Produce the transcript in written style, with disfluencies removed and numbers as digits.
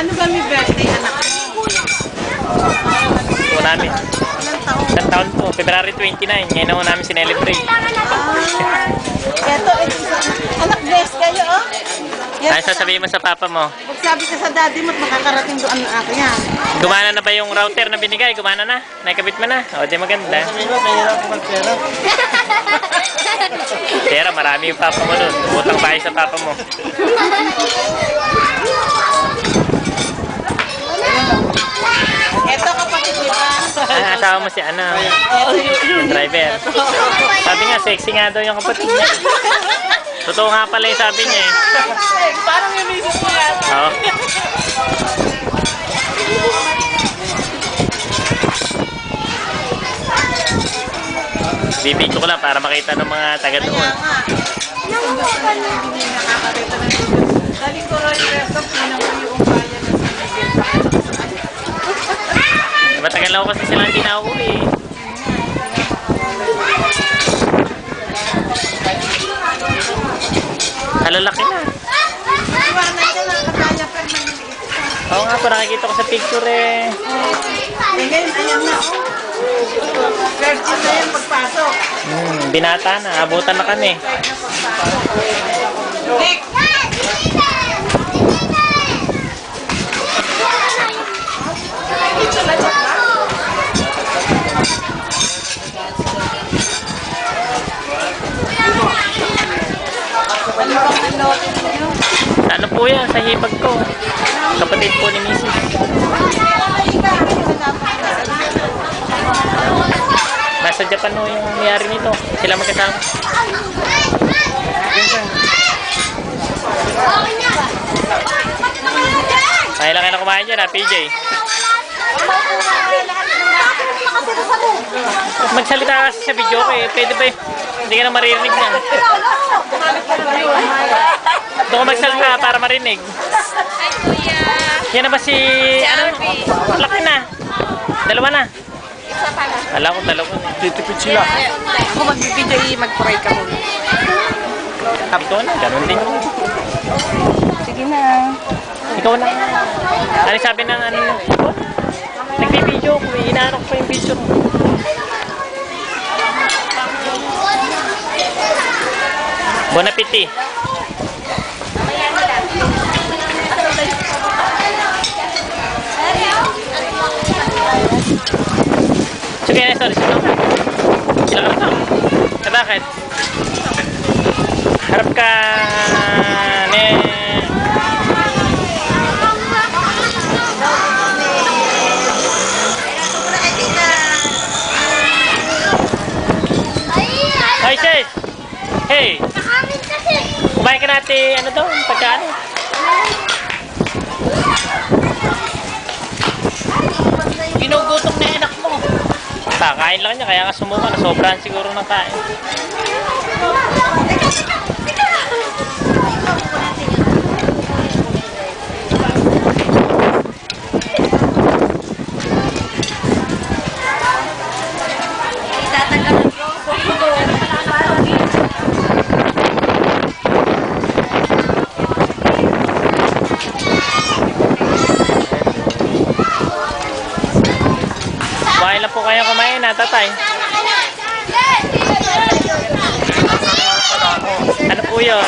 Ano ba may birthday anak mo? Po namin. Ilang taon? Isang taon po, February 29. Ngayon na po namin sinelebrate. Eto, anak, bless kayo, oh. Ano sasabihin mo sa papa mo? Magsabi ka sa daddy mo at makakarating doon ang akin yan. Gumana na ba yung router na binigay? Gumana na? Naikabit mo na? O, di maganda. Sabi mo, mahirap ko magpera. Pera, marami yung papa mo nun. Utang bahay sa papa mo. Eto, kapatid nila. Asawa mo si ano? Yung driver. Sabi nga, sexy nga daw yung kapatid niya. Totoo nga pala yung sabi niya eh. Parang yung misis mo yan. Oo. Bibidyo ko lang para makita ng mga taga doon. Kaya nga. Hindi nakakakita ng video. Galing ko rin yung rest of yung bayan na sinigil. Matagal na ako kasi silang hindi nauwi eh. Halalaki na. Iwanan ka lang, kataya pa naman yung Oo nga po, nakikita ko sa picture eh. ngayon, ayan na, oh. First year na yan pagpasok. Binata na, abutan na kami. Nick! Ano po yan, sa hipag ko. Kapatid po ni Mrs. Nasa Japan no yung mayari nito. Sila magkasama. Kaya lang kayo na kumain dyan ha, PJ. Magsalita kasi sa video ko eh. Pwede ba eh? Hindi ka na maririnig na. Doon ko magsalita para marinig. Hi, Kuya. Yan na ba si... Ano? Laki na. Dalawa na. Isa pa lang. Alam ko, dalawa na. Titipid sila. Ako magbibideo, mag-pray ka muna. Tapos na, ganun din. Sige na. Ikaw na. Ano sabi ng ano? Nagbibideo ko, inaanok pa yung video mo. Bon appetit. Sige na, sorry. Sila ka na. Bakit? Harap ka, ne. Hi, sis! Hey! Kumain ka natin, ano daw, pagkaan? Ginugutom na anak mo. Kain lang niya, kaya nga sumuka na. Sobrahan siguro ng kain. Kumain lang po kayo kumain na, tatay. Ano po yun?